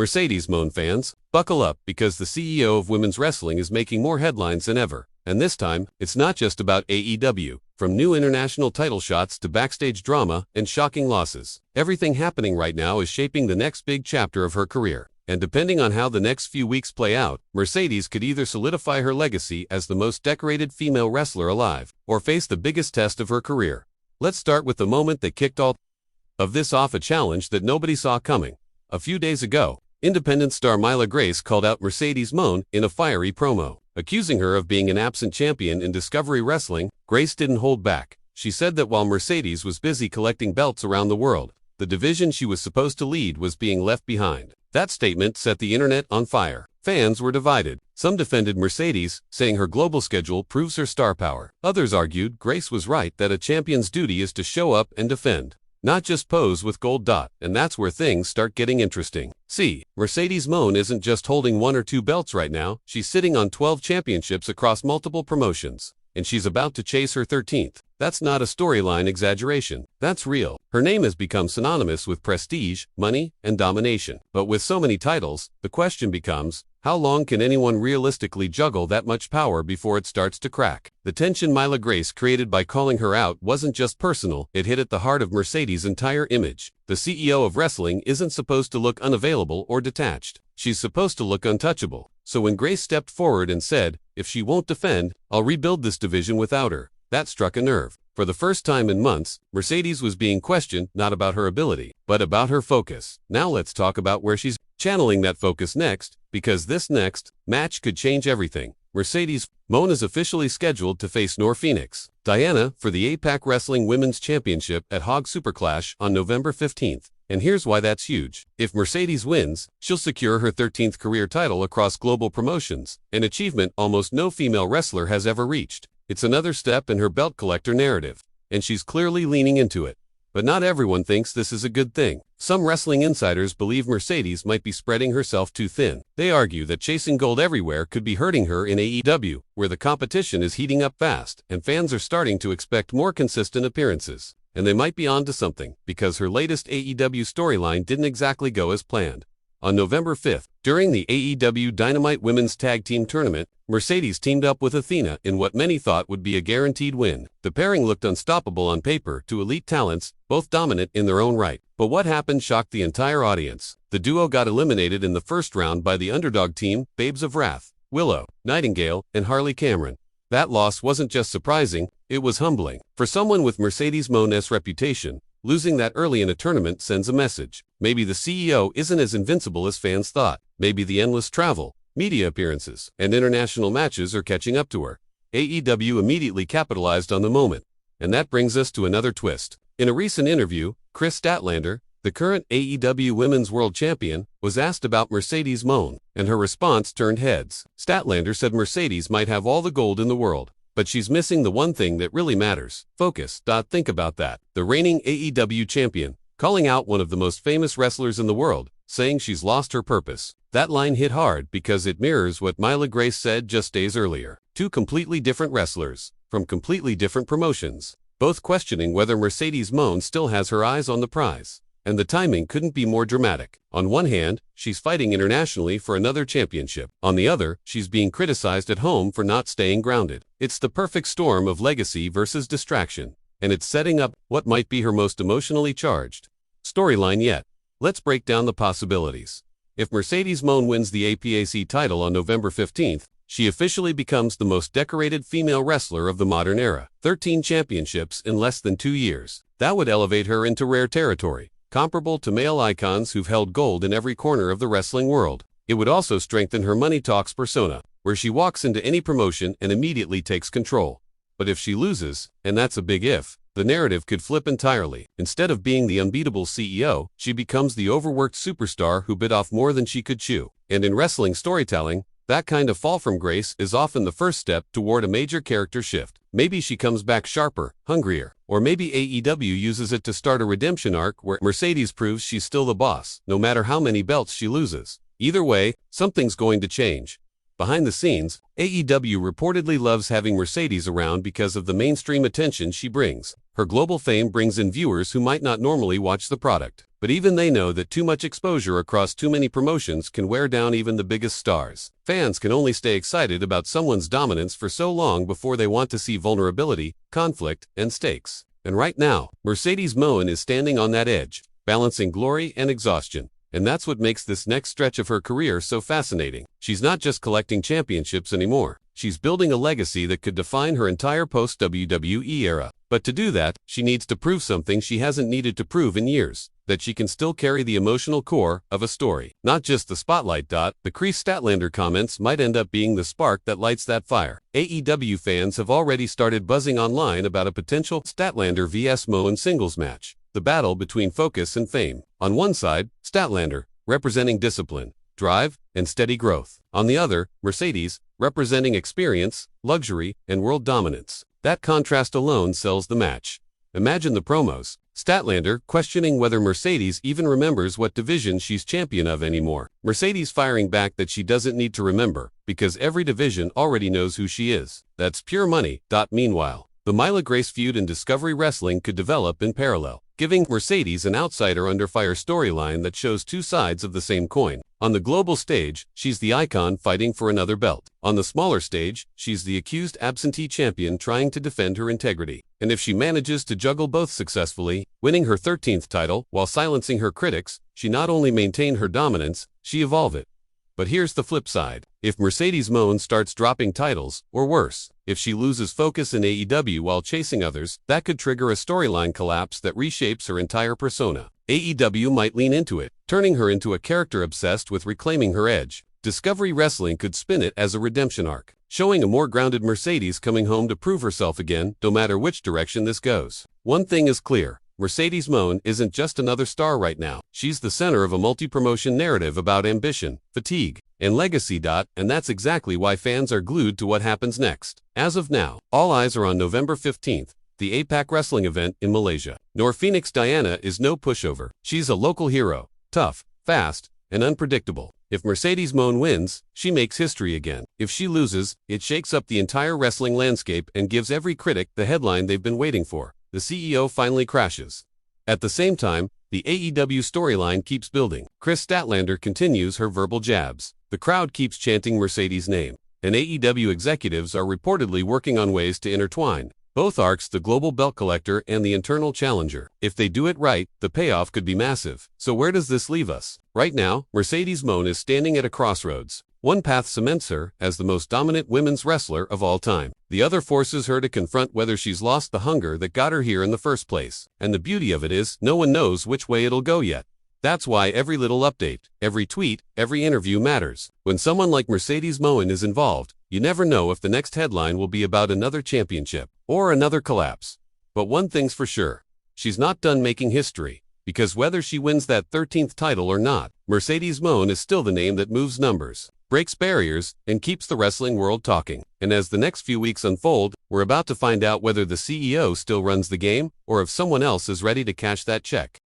Mercedes Mone fans, buckle up because the CEO of women's wrestling is making more headlines than ever. And this time, it's not just about AEW. From new international title shots to backstage drama and shocking losses, everything happening right now is shaping the next big chapter of her career. And depending on how the next few weeks play out, Mercedes could either solidify her legacy as the most decorated female wrestler alive, or face the biggest test of her career. Let's start with the moment that kicked all of this off, a challenge that nobody saw coming. A few days ago, independent star Mila Grace called out Mercedes Mone in a fiery promo. Accusing her of being an absent champion in Discovery Wrestling, Grace didn't hold back. She said that while Mercedes was busy collecting belts around the world, the division she was supposed to lead was being left behind. That statement set the internet on fire. Fans were divided. Some defended Mercedes, saying her global schedule proves her star power. Others argued Grace was right that a champion's duty is to show up and defend, not just pose with gold dot. And that's where things start getting interesting. See, Mercedes Mone isn't just holding 1 or 2 belts right now, she's sitting on 12 championships across multiple promotions. And she's about to chase her 13th. That's not a storyline exaggeration. That's real. Her name has become synonymous with prestige, money, and domination. But with so many titles, the question becomes, how long can anyone realistically juggle that much power before it starts to crack? The tension Mila Grace created by calling her out wasn't just personal, it hit at the heart of Mercedes' entire image. The CEO of wrestling isn't supposed to look unavailable or detached. She's supposed to look untouchable. So when Grace stepped forward and said, "If she won't defend, I'll rebuild this division without her," that struck a nerve. For the first time in months, Mercedes was being questioned not about her ability, but about her focus. Now let's talk about where she's channeling that focus next, because this next match could change everything. Mercedes Mone is officially scheduled to face Nor Phoenix Diana for the APAC Wrestling Women's Championship at Hog Superclash on November 15th. And here's why that's huge. If Mercedes wins, she'll secure her 13th career title across global promotions, an achievement almost no female wrestler has ever reached. It's another step in her belt collector narrative, and she's clearly leaning into it. But not everyone thinks this is a good thing. Some wrestling insiders believe Mercedes might be spreading herself too thin. They argue that chasing gold everywhere could be hurting her in AEW, where the competition is heating up fast, and fans are starting to expect more consistent appearances. And they might be onto something, because her latest AEW storyline didn't exactly go as planned. On November 5th, during the AEW Dynamite Women's Tag Team Tournament, Mercedes teamed up with Athena in what many thought would be a guaranteed win. The pairing looked unstoppable on paper to elite talents, both dominant in their own right. But what happened shocked the entire audience. The duo got eliminated in the first round by the underdog team, Babes of Wrath, Willow, Nightingale, and Harley Cameron. That loss wasn't just surprising, it was humbling. For someone with Mercedes Mone's reputation, losing that early in a tournament sends a message. Maybe the CEO isn't as invincible as fans thought. Maybe the endless travel, media appearances, and international matches are catching up to her. AEW immediately capitalized on the moment. And that brings us to another twist. In a recent interview, Kris Statlander, the current AEW Women's World Champion, was asked about Mercedes Mone, and her response turned heads. Statlander said Mercedes might have all the gold in the world, but she's missing the one thing that really matters: focus. Think about that. The reigning AEW champion, calling out one of the most famous wrestlers in the world, saying she's lost her purpose. That line hit hard because it mirrors what Mila Grace said just days earlier. Two completely different wrestlers, from completely different promotions, both questioning whether Mercedes Mone still has her eyes on the prize. And the timing couldn't be more dramatic. On one hand, she's fighting internationally for another championship. On the other, she's being criticized at home for not staying grounded. It's the perfect storm of legacy versus distraction. And it's setting up what might be her most emotionally charged storyline yet. Let's break down the possibilities. If Mercedes Mone wins the APAC title on November 15th, she officially becomes the most decorated female wrestler of the modern era. 13 championships in less than 2 years. That would elevate her into rare territory, comparable to male icons who've held gold in every corner of the wrestling world. It would also strengthen her money talks persona, where she walks into any promotion and immediately takes control. But if she loses, and that's a big if, the narrative could flip entirely. Instead of being the unbeatable CEO, she becomes the overworked superstar who bit off more than she could chew. And in wrestling storytelling, that kind of fall from grace is often the first step toward a major character shift. Maybe she comes back sharper, hungrier, or maybe AEW uses it to start a redemption arc where Mercedes proves she's still the boss, no matter how many belts she loses. Either way, something's going to change. Behind the scenes, AEW reportedly loves having Mercedes around because of the mainstream attention she brings. Her global fame brings in viewers who might not normally watch the product. But even they know that too much exposure across too many promotions can wear down even the biggest stars. Fans can only stay excited about someone's dominance for so long before they want to see vulnerability, conflict, and stakes. And right now, Mercedes Mone is standing on that edge, balancing glory and exhaustion. And that's what makes this next stretch of her career so fascinating. She's not just collecting championships anymore. She's building a legacy that could define her entire post-WWE era. But to do that, she needs to prove something she hasn't needed to prove in years. That she can still carry the emotional core of a story. Not just the spotlight. The Kris Statlander comments might end up being the spark that lights that fire. AEW fans have already started buzzing online about a potential Statlander vs Mone singles match. The battle between focus and fame. On one side, Statlander, representing discipline, drive, and steady growth. On the other, Mercedes, representing experience, luxury, and world dominance. That contrast alone sells the match. Imagine the promos. Statlander questioning whether Mercedes even remembers what division she's champion of anymore. Mercedes firing back that she doesn't need to remember, because every division already knows who she is. That's pure money. Meanwhile, the Mila Grace feud in Discovery Wrestling could develop in parallel, giving Mercedes an outsider under fire storyline that shows two sides of the same coin. On the global stage, she's the icon fighting for another belt. On the smaller stage, she's the accused absentee champion trying to defend her integrity. And if she manages to juggle both successfully, winning her 13th title while silencing her critics, she not only maintained her dominance, she evolved it. But here's the flip side. If Mercedes Mone starts dropping titles, or worse, if she loses focus in AEW while chasing others, that could trigger a storyline collapse that reshapes her entire persona. AEW might lean into it, turning her into a character obsessed with reclaiming her edge. Discovery Wrestling could spin it as a redemption arc, showing a more grounded Mercedes coming home to prove herself again, no matter which direction this goes. One thing is clear. Mercedes Mone isn't just another star right now. She's the center of a multi-promotion narrative about ambition, fatigue, and legacy. And that's exactly why fans are glued to what happens next. As of now, all eyes are on November 15th, the APAC wrestling event in Malaysia. Phoenix Diana is no pushover. She's a local hero, tough, fast, and unpredictable. If Mercedes Mone wins, she makes history again. If she loses, it shakes up the entire wrestling landscape and gives every critic the headline they've been waiting for. The CEO finally crashes. At the same time, the AEW storyline keeps building. Kris Statlander continues her verbal jabs. The crowd keeps chanting Mercedes' name. And AEW executives are reportedly working on ways to intertwine both arcs, the global belt collector and the internal challenger. If they do it right, the payoff could be massive. So where does this leave us? Right now, Mercedes Mone is standing at a crossroads. One path cements her as the most dominant women's wrestler of all time. The other forces her to confront whether she's lost the hunger that got her here in the first place. And the beauty of it is, no one knows which way it'll go yet. That's why every little update, every tweet, every interview matters. When someone like Mercedes Mone is involved, you never know if the next headline will be about another championship or another collapse. But one thing's for sure, she's not done making history. Because whether she wins that 13th title or not, Mercedes Mone is still the name that moves numbers, breaks barriers, and keeps the wrestling world talking. And as the next few weeks unfold, we're about to find out whether the CEO still runs the game or if someone else is ready to cash that check.